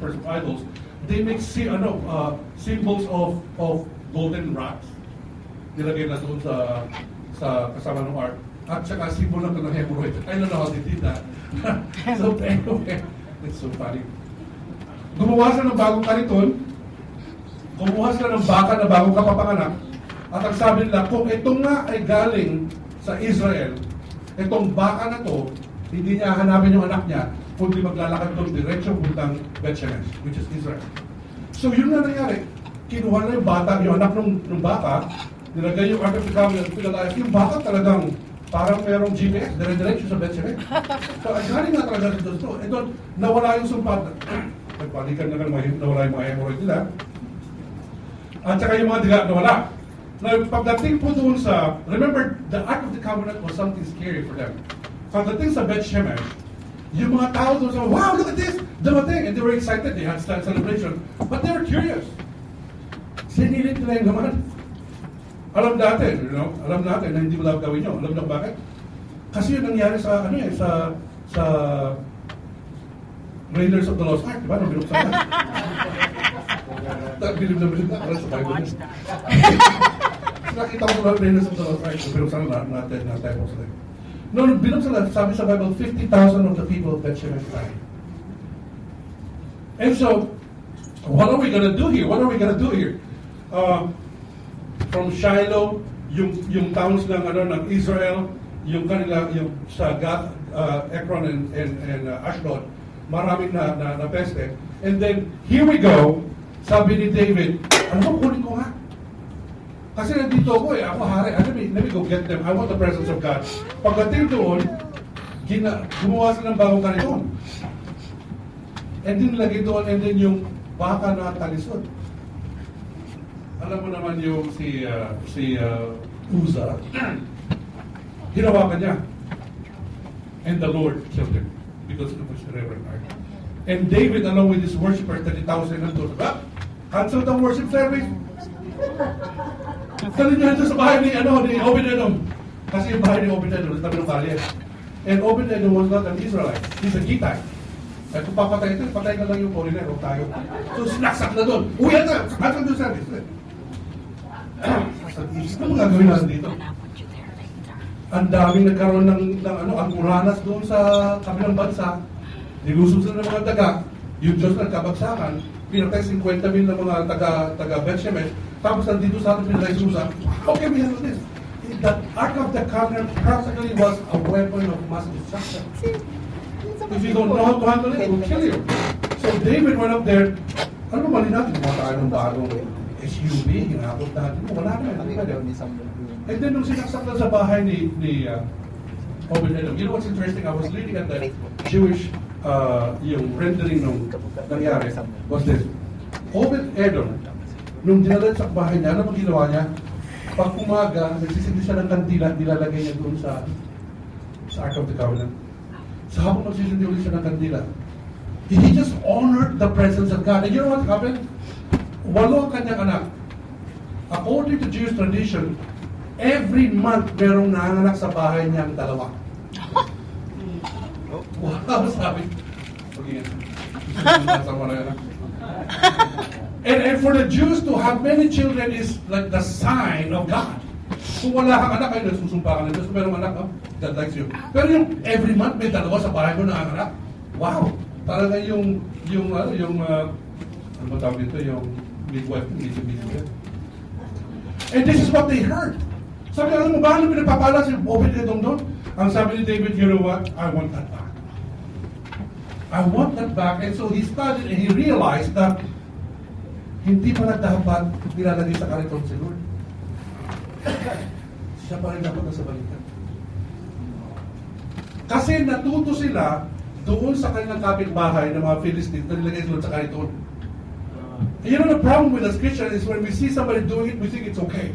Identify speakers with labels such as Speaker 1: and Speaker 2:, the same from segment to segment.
Speaker 1: worshippers of idols, they make symbols of golden rocks. Nilagay na doon sa kasama ng art. At saka symbol na ito ng hemorrhoid. I don't know how they did that. So anyway, it's so funny. Gumawa sila ng bagong kariton, kumuha sila ng baka na bagong kapapanganak, at ang sabi nila, kung ito nga ay galing sa Israel, itong baka na to, hindi niya hanapin yung anak niya, kundi maglalakad doon diretso puntang Bethshemesh, which is Israel. So yun na nangyari. Kinuha na yung bata, yung anak ng baka, nilagay yung Ark of the Covenant, pinalayas. Yung baka talagang parang merong GPS, dire-diretso sa Bethshemesh. So ay galing nga talaga dito. Ito, nawala yung sumpat. Nagpalikan na nawala yung mga hemorrhoid nila. At saka yung mga diga, nawala. Now, pagdating po doon sa, remember, the Ark of the Covenant was something scary for them. Pagdating sa Bethshemesh, yung mga tao doon sa, wow, look at this! Dumating! And they were excited, they had celebration. But they were curious. Sinilip nila yung naman. Alam natin, alam natin na hindi mo dapat gawin nyo. Alam na bakit? Kasi yun nangyari sa, sa Raiders of the Lost Ark, di ba? Nung binuksan na. Bilib na para sa Bible. Nakita ko na Raiders of the Lost Ark, binuksan na tayo po sila. Nung binuksan na, sabi sa Bible, 50,000 of the people of Bethshemesh died. And so, what are we going to do here? What are we going to do here? From Shiloh, yung towns ng Israel, yung kanila, yung sa Gath, Ekron and Ashdod, maraming na peste. And then, here we go, sabi ni David, ano kunin ko nga? Kasi nandito ako ako hari, let me go get them. I want the presence of God. Pagdating doon, gumawa sila ng bagong kariton. And then lagay doon, and then yung baka na talisod. Alam mo naman yung si Uzzah, hinawakan niya. And the Lord killed him because of his reverend heart. And David, along with his worshippers, 30,000 nandun, cancel the worship service. Dali niya sa bahay ni Obed-Edom. Kasi yung bahay ni Obed-Edom, sa tabi ng kalye. And Obed-Edom was not an Israelite. He's a Gittite. At kung papatay ito, patay ka lang yung foreigner o tayo. So sinaksak na doon. Uwi na! Cancel the service. Ano gagawin natin dito? Ang daming nagkaroon ng angkuranas doon sa kabilang bansa. Nilusob sila ng mga daga. Yung Diyos nagkabagsakan. Pinatay 50,000 ng mga taga Bethshemesh. Tapos nandito sa atin pinatay Susa. How can we handle this? The Ark of the Covenant practically was a weapon of mass destruction. If you don't know how to handle it, it will kill you. So David went up there. Ano ba mali natin? Mga tayo ng bagong SUV, hinabot natin. Wala na. And then nung sinaksak na sa bahay ni Obed-Edom, you know what's interesting? I was reading at the Jewish yung rendering nung nangyari was this. Obed-Edom, nung dinala sa bahay niya, ano ginawa niya? Pag umaga, nagsisindi siya ng kandila, nilalagay niya doon sa Ark of the Covenant. Sa habang nagsisindi ulit siya ng kandila, he just honored the presence of God. And you know what happened? 8 ang kanyang anak. According to Jewish tradition, every month merong nanganak sa bahay niya ang 2. Wow, sabi. And for the Jews to have many children is like the sign of God. Kung wala kang anak, ay nagsusumpa ka na Diyos. Merong anak, God likes you. Pero yung every month may 2 sa bahay mo na anak. Wow! Talaga yung ano ba tawag dito, yung midwife, medyo. And this is what they heard. Sabi, alam mo ba, ano pinapapala si Obed-Edom doon? Ang sabi ni David, you know what? I want that back. I want that back. And so he studied and he realized that hindi pala dapat nilalagay sa kariton si Lord. Siya pa rin dapat nasa balikan. Kasi natuto sila doon sa kanilang kapitbahay ng mga Philistines na nilagay sila sa kariton. And you know the problem with us Christians is when we see somebody doing it, we think it's okay.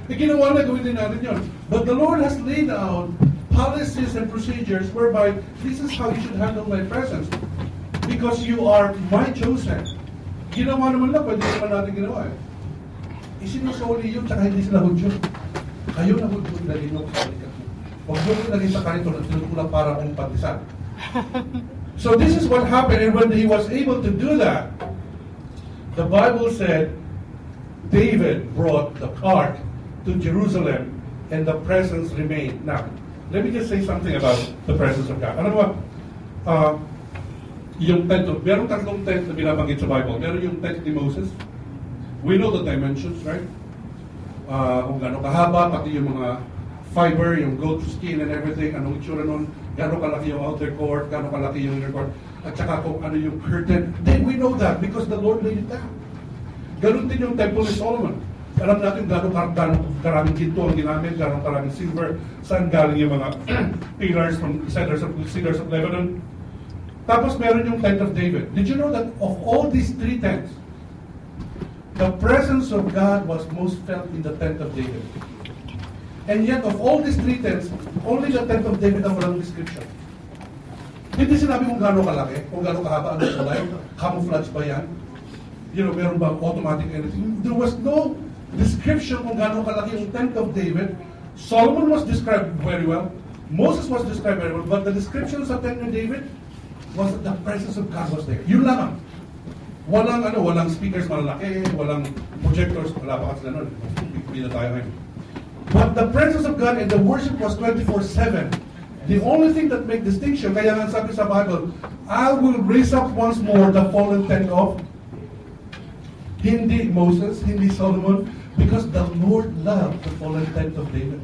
Speaker 1: Ginawa na gawin din natin yun. But the Lord has laid out policies and procedures whereby this is how you should handle my presence. Because you are my chosen. Ginawa naman lang, pwede naman natin ginawa eh. Isinusoli yun, tsaka hindi sila Hudyo. Kayo na Hudyo, ilagay nyo sa balikat mo. Huwag nyo ilagay sa kariton at tinutulak para kong patisan. So this is what happened, and when he was able to do that, the Bible said David brought the ark to Jerusalem and the presence remained. Now, let me just say something about the presence of God. Ano ba? Yung tent, meron tatlong tent na binabanggit sa Bible. Meron yung tent ni Moses. We know the dimensions, right? Kung gano'ng kahaba, pati yung mga fiber, yung goat skin and everything, anong itsura nun, gano'ng kalaki yung outer court, gano'ng kalaki yung inner court, at saka kung ano yung curtain. Then we know that because the Lord laid it down. Ganun din yung temple ni Solomon. Alam natin gano'ng karaming ginto ang ginamit, gano'ng karaming silver, saan galing yung mga pillars from cedars of Lebanon. Tapos meron yung tent of David. Did you know that of all these three tents, the presence of God was most felt in the tent of David? And yet, of all these three tents, only the tent of David ang walang description. Hindi sinabi kung gano'ng kalaki, kung gano'ng kahaba, ano kulay, camouflage ba yan? You know, meron bang automatic anything? There was no description kung gano'ng kalaki yung tent of David. Solomon was described very well. Moses was described very well. But the description sa tent of David was that the presence of God was there. Yun lang. Walang speakers malalaki, walang projectors, wala pa kasi na nun. Hindi na tayo ngayon. But the presence of God and the worship was 24/7. The only thing that make distinction, kaya nga sabi sa Bible, I will raise up once more the fallen tent of hindi Moses, hindi Solomon, because the Lord loved the fallen tent of David.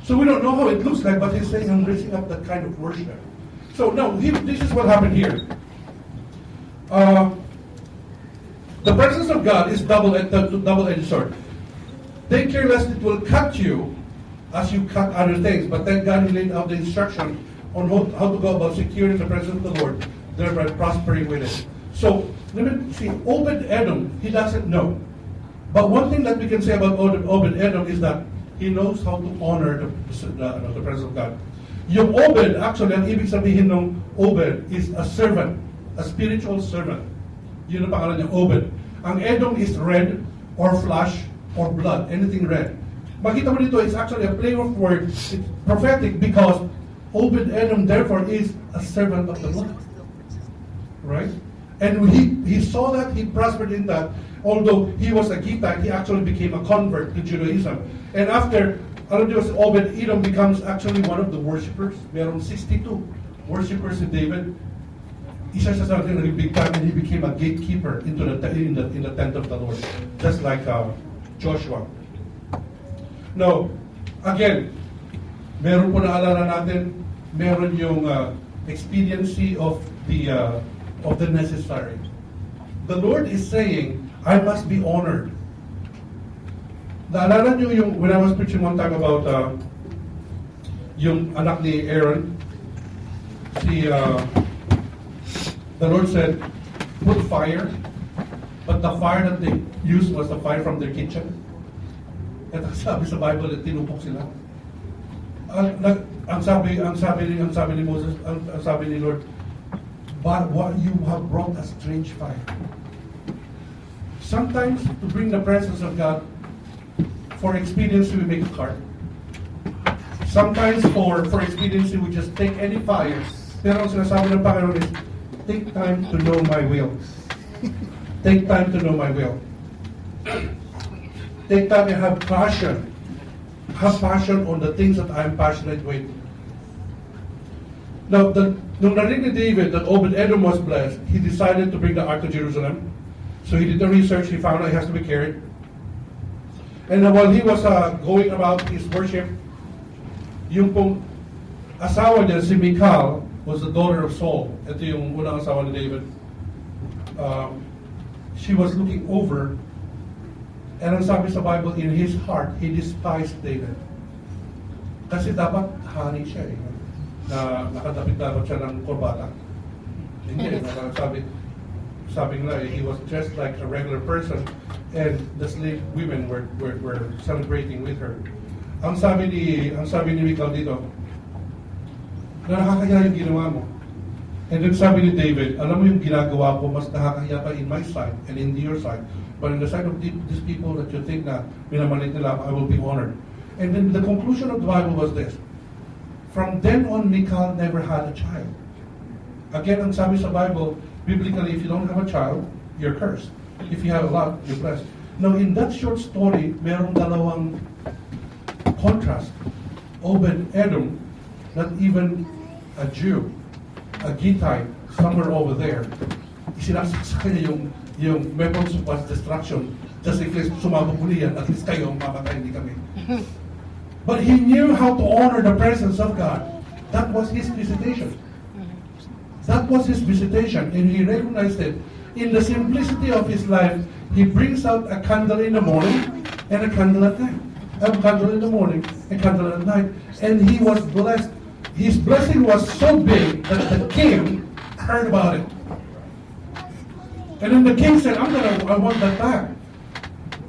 Speaker 1: So we don't know how it looks like, but he's saying I'm raising up that kind of worship. So now, this is what happened here. The presence of God is double-edged sword. Take care lest it will cut you as you cut other things. But then God laid out the instruction on how to go about securing the presence of the Lord, thereby prospering with it. So, let me see, Obed-Edom, he doesn't know. But one thing that we can say about Obed-Edom is that he knows how to honor the presence of God. Yung Obed, actually, ang ibig sabihin ng Obed is a servant, a spiritual servant. Yun ang pangalan niya, Obed. Ang Edom is red or flesh or blood, anything red. Makita mo dito, it's actually a play of words. It's prophetic because Obed-Edom therefore is a servant of the Lord. Right? And he saw that, he prospered in that. Although he was a Gittite, he actually became a convert to Judaism. And after, alam niyo, Obed-Edom becomes actually one of the worshippers. Meron 62 worshippers in David. Isa siya sa atin naging big time, and he became a gatekeeper in the tent of the Lord. Just like Joshua. Now, again, meron po naalala natin, meron yung expediency of the necessary. The Lord is saying, I must be honored. Naalala niyo yung, when I was preaching one time about yung anak ni Aaron, the Lord said, put fire, but the fire that they used was the fire from their kitchen. At ang sabi sa Bible, tinupok sila. Ang sabi ni Moses, ang sabi ni Lord, but what you have brought a strange fire. Sometimes to bring the presence of God, for expediency we make a cart. Sometimes for expediency we just take any fire. Pero ang sinasabi ng Panginoon is, take time to know my will. Take time to know my will. Take time and have passion. Have passion on the things that I'm passionate with. Now, nung narinig ni David that Obed-Edom was blessed, he decided to bring the ark to Jerusalem. So he did the research, he found out it has to be carried. And while he was going about his worship, yung pong asawa niya, si Michal, was the daughter of Saul. Ito yung unang asawa ni David. She was looking over, and ang sabi sa Bible, in his heart, he despised David. Kasi dapat hari siya eh. Na nakadapit dapat siya ng korbata. Hindi, sabi nila, he was dressed like a regular person, and the slave women were celebrating with her. Ang sabi ni Michal dito, na nakakaya yung ginawa mo. And then sabi ni David, alam mo yung ginagawa ko, mas nakakaya pa in my sight and in your sight. But in the sight of these people that you think na minamalit nila, I will be honored. And then the conclusion of the Bible was this. From then on, Michal never had a child. Again, ang sabi sa Bible, biblically, if you don't have a child, you're cursed. If you have a lot, you're blessed. Now, in that short story, merong dalawang contrast. Obed-Edom, not even a Jew, a Gittite, somewhere over there, isinaksak sa kanya yung weapons of mass destruction just in case sumabog muli yan, at least kayo ang mamatay, hindi kami. But he knew how to honor the presence of God. That was his visitation. That was his visitation, and he recognized it. In the simplicity of his life, he brings out a candle in the morning and a candle at night. A candle in the morning, a candle at night. And he was blessed. His blessing was so big that the king heard about it. And then the king said, I want that back.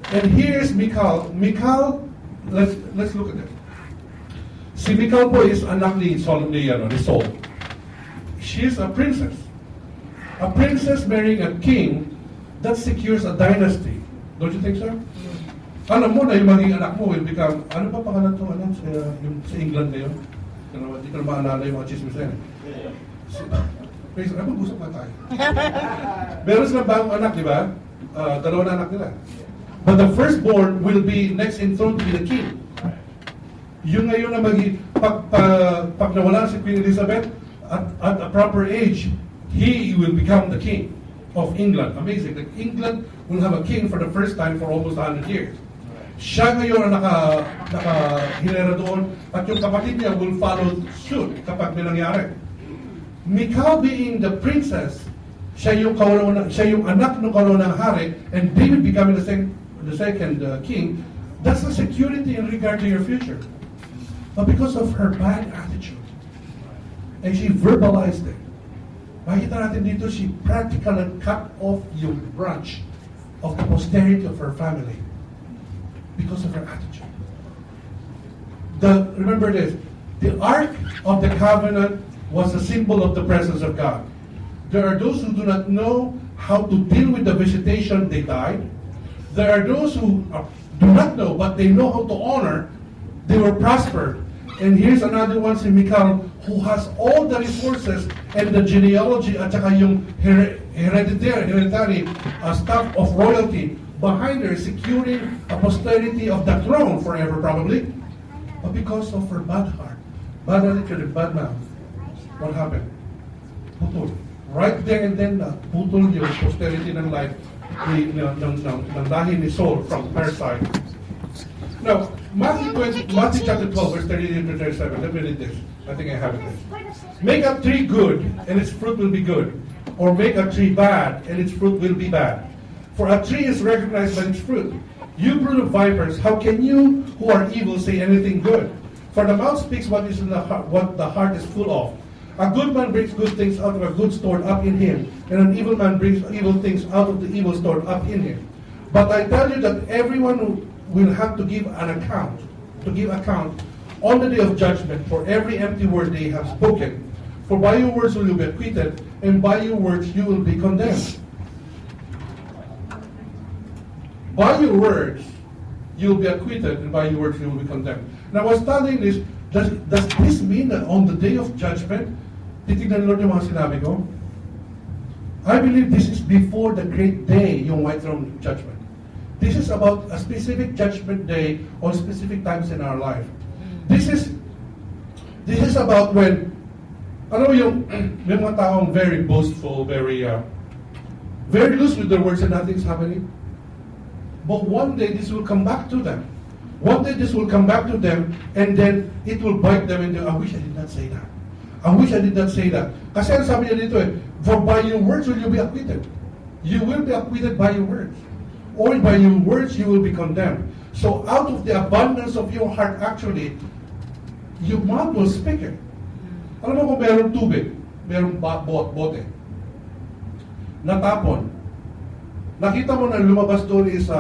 Speaker 1: And here's Michal. Michal, let's look at it. Si Michal po is anak ni Saul. She is a princess. A princess marrying a king, that secures a dynasty. Don't you think so? Alam mo na yung maging anak mo will become, ano pa pangalan ito, sa England ngayon? Hindi ko na maalala yung mga chismis na yan. Praise, ano mag-usap na tayo? Meron silang bagong anak, di ba? Dalawa na anak nila. But the firstborn will be next in throne to be the king. Yung ngayon na pag nawala si Queen Elizabeth, at a proper age, he will become the king of England. Amazing. Like England will have a king for the first time for almost 100 years. Siya ngayon ang nakahinera doon at yung kapatid niya will follow suit kapag may nangyari. Michal being the princess, siya yung anak ng kaunang hari, and David becoming the second king, that's a security in regard to your future. But because of her bad attitude, and she verbalized it, makikita natin dito, she practically cut off yung branch of the posterity of her family because of her attitude. Remember this, the Ark of the Covenant was a symbol of the presence of God. There are those who do not know how to deal with the visitation, they died. There are those who do not know, but they know how to honor, they were prospered. And here's another one, si Michal, who has all the resources and the genealogy at saka yung hereditary stuff of royalty behind her, securing a posterity of the throne forever probably. But because of her bad heart, bad attitude, bad mouth, what happened? Putol. Right there and then, putol yung posterity ng life ng lahi ni Saul from her side. Now, Matthew chapter 12, verse 38 to 37. Let me read this. I think I have it there. Make a tree good, and its fruit will be good. Or make a tree bad, and its fruit will be bad. For a tree is recognized by its fruit. You brood of vipers, how can you who are evil say anything good? For the mouth speaks what the heart is full of. A good man brings good things out of a good stored up in him, and an evil man brings evil things out of the evil stored up in him. But I tell you that everyone who will have to give an account, on the day of judgment for every empty word they have spoken. For by your words will you be acquitted, and by your words you will be condemned. By your words you will be acquitted, and by your words you will be condemned. Now, I was studying this. Does this mean that on the day of judgment, titignan Lord yung mga sinabi ko? I believe this is before the great day, yung white throne judgment. This is about a specific judgment day on specific times in our life. This is about when, alam mo yung, may mga taong very boastful, very loose with their words and nothing's happening. But one day this will come back to them. One day this will come back to them, and then it will bite them into, I wish I did not say that. I wish I did not say that. Kasi ang sabi niya dito for by your words will you be acquitted. You will be acquitted by your words. Or by your words you will be condemned. So out of the abundance of your heart, actually, your mouth will speak it. Alam mo kung mayroong tubig, mayroong bote, natapon, nakita mo na lumabas doon is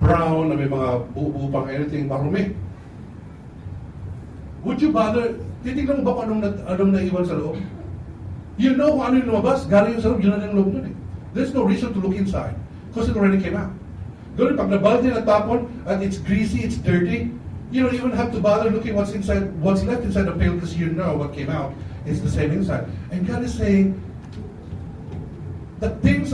Speaker 1: brown, na may mga buo pang anything, marumi. Would you bother, titignan mo ba kung anong naiwan sa loob? You know kung ano yung lumabas, galing yung sa loob, yun na yung loob doon eh. There's no reason to look inside, because it already came out. Doon, pag nabaldi na tapon, and it's greasy, it's dirty, you don't even have to bother looking what's inside, what's left inside the pail, because you know what came out is the same inside. And God is saying, the things